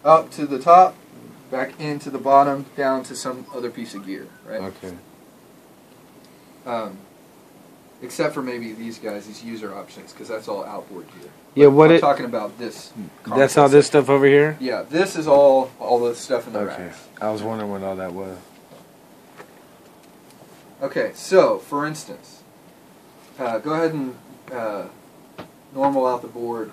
up to the top, back into the bottom, down to some other piece of gear, right? Okay. Except for maybe these guys, these user options, because that's all outboard gear. Yeah, I'm talking about this. That's all this stuff over here? Yeah, this is all the stuff in the racks. I was wondering what all that was. Okay, so, for instance, go ahead and normal out the board.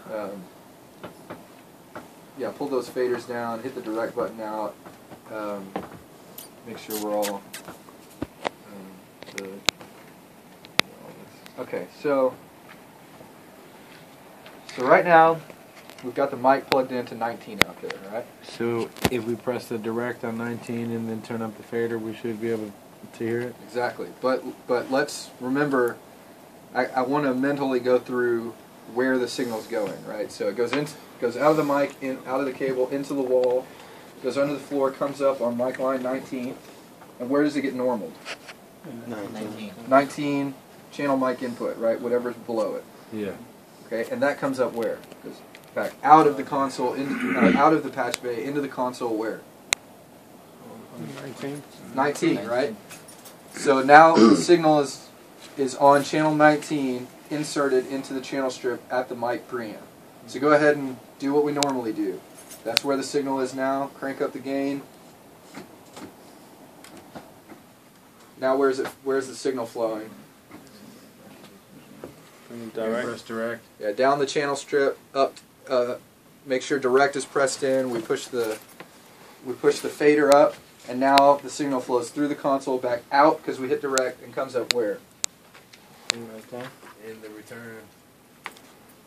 Yeah, pull those faders down, hit the direct button out. Make sure we're all... Okay, so right now, we've got the mic plugged into 19 out there, right? So if we press the direct on 19 and then turn up the fader, we should be able to hear it? Exactly. But let's remember, I want to mentally go through where the signal's going, right? So it goes out of the mic, out of the cable, into the wall, goes under the floor, comes up on mic line 19, and where does it get normaled? 19. Channel mic input, right? Whatever's below it. Yeah. Okay, and that comes up where? Goes back out of the console, out of the patch bay, into the console where? 19. 19, right? So now the signal is on channel 19, inserted into the channel strip at the mic preamp. So go ahead and do what we normally do. That's where the signal is now. Crank up the gain. Now where's the signal flowing? Direct. Press direct. Yeah, down the channel strip, up. Make sure direct is pressed in. We push the fader up, and now the signal flows through the console back out because we hit direct and comes up where? In the return.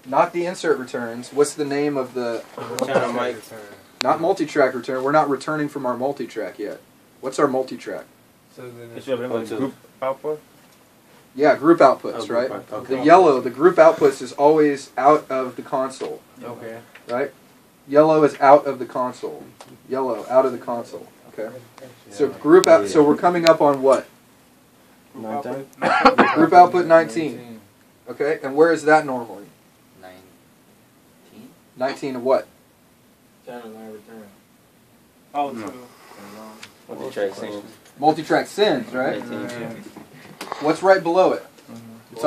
Not the insert returns. What's the name of the channel mic return? Not multi-track return. We're not returning from our multi-track yet. What's our multi-track? So then it's group output? Yeah, group outputs, right? Okay. The yellow, the group outputs is always out of the console. Okay. Right? Yellow is out of the console. Yellow, out of the console. Okay? So group out, so we're coming up on what? 19. Group output 19. Okay, and where is that normally? 19. 19 of what? Channel line return. Oh, no. Multi-track scenes. Multi-track sends, right? 19. What's right below it? It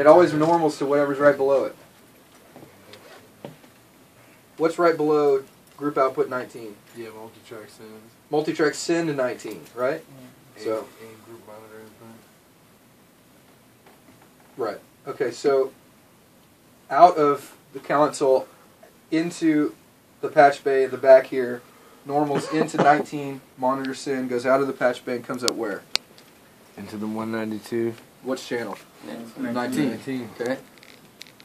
always normals to whatever's right below it. What's right below group output 19? Yeah, multi-track sends. Multi-track send to 19, right? So And group monitor input. right. Okay, so out of the console into the patch bay in the back here, normals into 19, monitor send, goes out of the patch bay and comes up where? Into the 192. Which channel? 19. 19. Okay.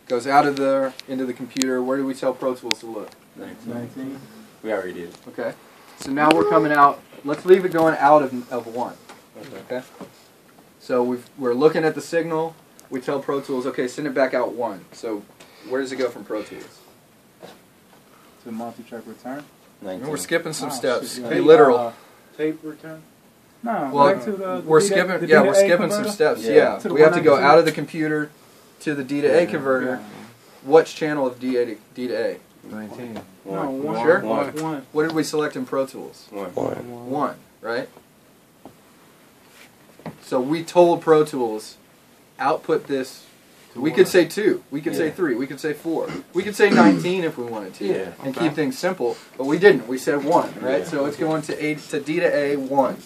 Goes out of there, into the computer. Where do we tell Pro Tools to look? 19. We already did. Okay. So now we're coming out. Let's leave it going out of 1. Okay. So we're looking at the signal. We tell Pro Tools, okay, send it back out 1. So where does it go from Pro Tools? To multi-track return? 19. We're skipping some steps. Shit, Be literal. Tape return? No, Well, back to the we're D to- skipping. the Yeah, D to we're A skipping some converter? steps. Yeah. Yeah, To the we have to go 192. out of the computer to the D to A converter. Which channel of D to A? 19. No, one. Sure? One. What did we select in Pro Tools? 1. 1, right? So we told Pro Tools, output this. We could say 2. We could say 3. We could say 4. We could say 19 if we wanted to, Yeah. and keep things simple. But we didn't. We said 1, right? Yeah. So it's going to D to A 1.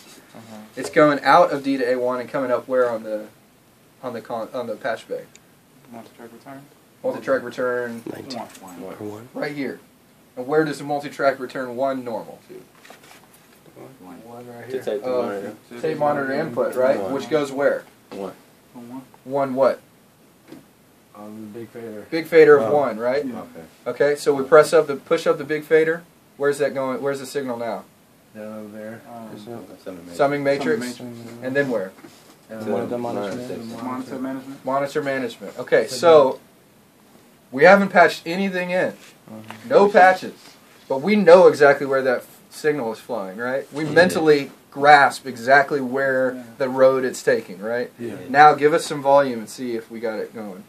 It's going out of D to A1 and coming up where on the patch bay? Multi-track return? Multi-track return 1. right here. And where does the multi-track return 1 normal to? 1 right To here. take the monitor. Tape monitor input, right? One. Which goes where? 1. 1 what? On the big fader. Big fader of 1, right? Yeah. Okay. Okay, so we push up the big fader. Where's that going? Where's the signal now? Down over there. Summing matrix. And then where? Monitor Monitor management? Monitor management. Okay, so we haven't patched anything in. No patches. But we know exactly where that signal is flowing, right? We mentally grasp exactly where the road it's taking, right? Yeah. Now give us some volume and see if we got it going.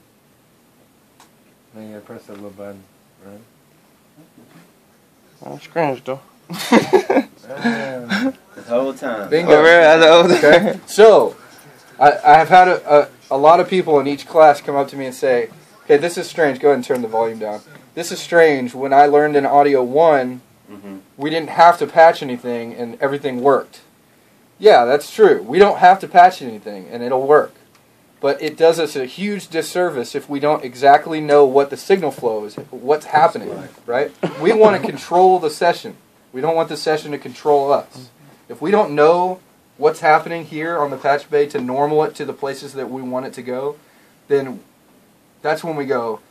Then you gotta press that little button, right? Scratch though. The whole time. Bingo. Okay. So, I have had a lot of people in each class come up to me and say, okay, this is strange. Go ahead and turn the volume down. This is strange. When I learned in Audio 1, we didn't have to patch anything and everything worked. Yeah, that's true. We don't have to patch anything and it'll work. But it does us a huge disservice if we don't exactly know what the signal flow is, what's happening, right? We want to control the session. We don't want the session to control us. If we don't know what's happening here on the patch bay to normal it to the places that we want it to go, then that's when we go,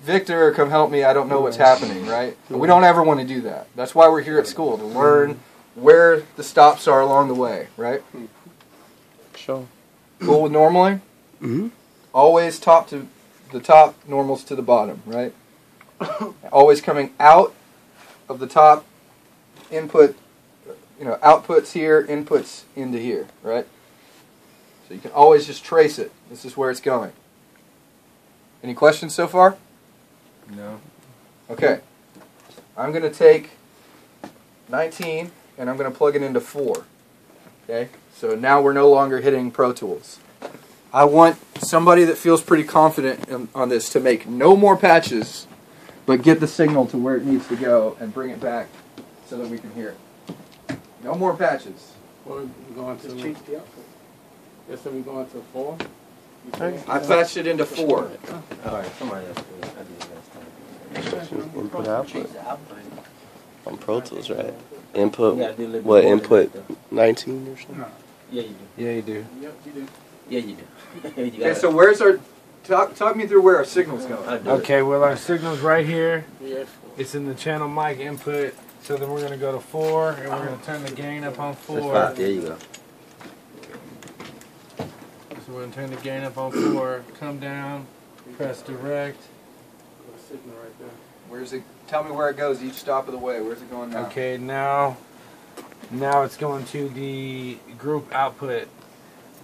Victor, come help me, I don't know what's happening, right? But we don't ever want to do that. That's why we're here at school, to learn where the stops are along the way, right? Sure. Cool with normaling? Always top to the top, normals to the bottom, right? Always coming out of the top, input, outputs here, inputs into here, right? So you can always just trace it. This is where it's going. Any questions so far? No. Okay. I'm going to take 19 and I'm going to plug it into 4. Okay? So now we're no longer hitting Pro Tools. I want somebody that feels pretty confident on this to make no more patches, but get the signal to where it needs to go and bring it back so that we can hear it. No more patches. We're going to change the output. Yes, so we're going to 4. I patched it into 4. Alright, somebody else do it. I did it last time. Input output. Change the output. On Pro Tools, right? Input. Yeah, do a little What bit more input? than that, 19 or something. No. Yeah, you do. Yeah, you do. Yep, you do. Yeah, you do. You got Okay, it. so where's our... Talk me through where our signal's going. I'll do Okay, well our signal's right here. Yeah, It's in the channel mic input. So then we're gonna go to 4 and we're gonna turn the gain up on it. 4. That's 5. There you go. So we're gonna turn the gain up on 4, come down, press direct. a signal right there. Where's it? Tell me where it goes each stop of the way. Where's it going now? Okay, now it's going to the group output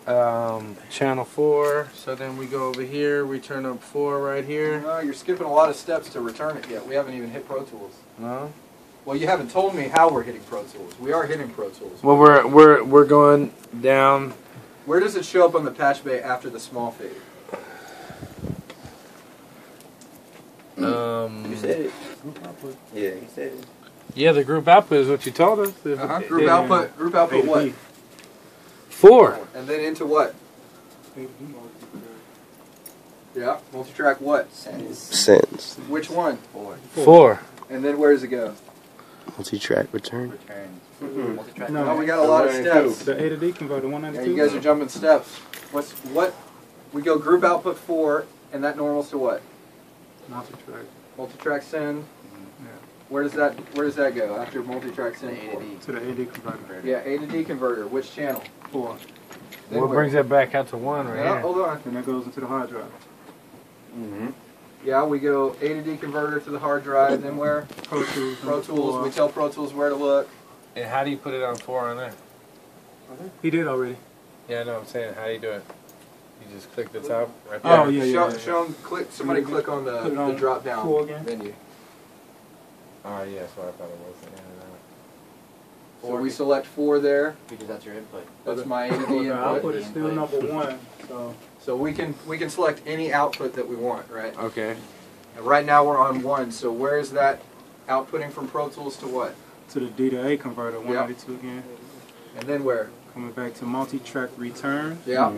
channel 4. So then we go over here, we turn up 4 right here. No, you're skipping a lot of steps to return it yet. We haven't even hit Pro Tools. No? Well, you haven't told me how we're hitting Pro Tools. We are hitting Pro Tools. Well, we're going down. Where does it show up on the patch bay after the small fader? You said it. Yeah, you said it. Yeah, the group output is what you told us. Group output. Group output. What? 4. And then into what? Yeah. Multitrack. What? Sense. Which one? 4. And then where does it go? Multi-track return. Multi-track. No, we got a lot of steps. The A to D converter, Yeah, 192. you guys are jumping steps. What? We go group output 4, and that normals to what? Multi-track. Multitrack send. Yeah. Where does that go after multitrack send? To the A to D converter. Yeah, A to D converter. Which channel? 4. Then Well, it where? brings that back out to 1 right Yeah, here. hold on. And that goes into the hard drive. Yeah, we go A to D converter to the hard drive. Then where? Pro Tools. Pro Tools. We tell Pro Tools where to look. And how do you put it on 4 on there? He did already. Yeah, I know. I'm saying, how do you do it? You just click the top right there. Oh, yeah. Show them. Somebody click on Put it the on drop down 4 again. menu. Oh, yeah, that's what I thought it was. Yeah, So we select 4 there. Because that's your input. That's my A to D The output input. is still number 1. So So we can select any output that we want, right? Okay. And right now we're on 1. So where is that outputting from Pro Tools to what? to the D to A converter, 192 again. And then where? Coming back to multi-track return. Yeah.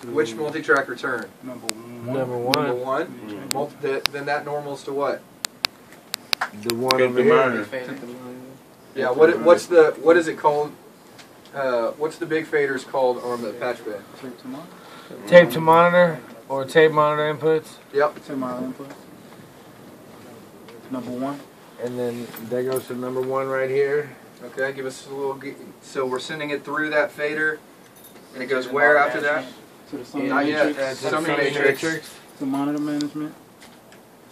To Which multi-track return? Number 1. Number 1. Number 1. Then that normals to what? The one over here. Yeah. What is it called? What's the big faders called on the patch bay? Tape to monitor. Tape to monitor or tape monitor inputs. Yep. To my input. Number 1. And then that goes to number 1 right here. Okay. Give us a little. So we're sending it through that fader, and it goes where after that? To the summary Not yet. matrix. Summary matrix. To monitor management.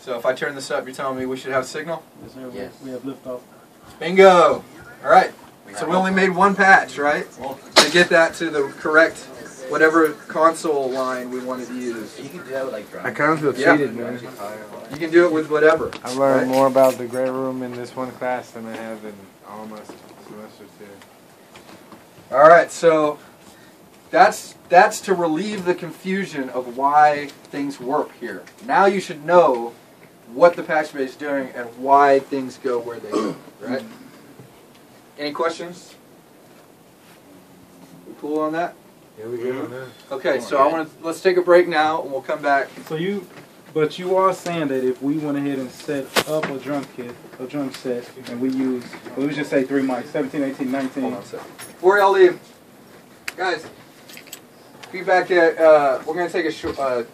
So if I turn this up, you're telling me we should have signal? Yes, sir. Yes. We have liftoff. Bingo! All right. So we only made 1 patch, right? To get that to the correct whatever console line we wanted to use. You can do that with like I kind of feel Yeah. cheated, man. You can do it with whatever. I learned right? more about the gray room in this one class than I have in all my semesters here. All right, so that's to relieve the confusion of why things work here. Now you should know what the patch bay is doing and why things go where they go, right? Any questions? We cool on that? Yeah, we good on that. Okay, so let's take a break now and we'll come back. So but you are saying that if we went ahead and set up a drum kit, a drum set, and we use, well, let's just say 3 mics, 17, 18, 19. Hold on a second. Before y'all leave, guys, be back at, we're going to take a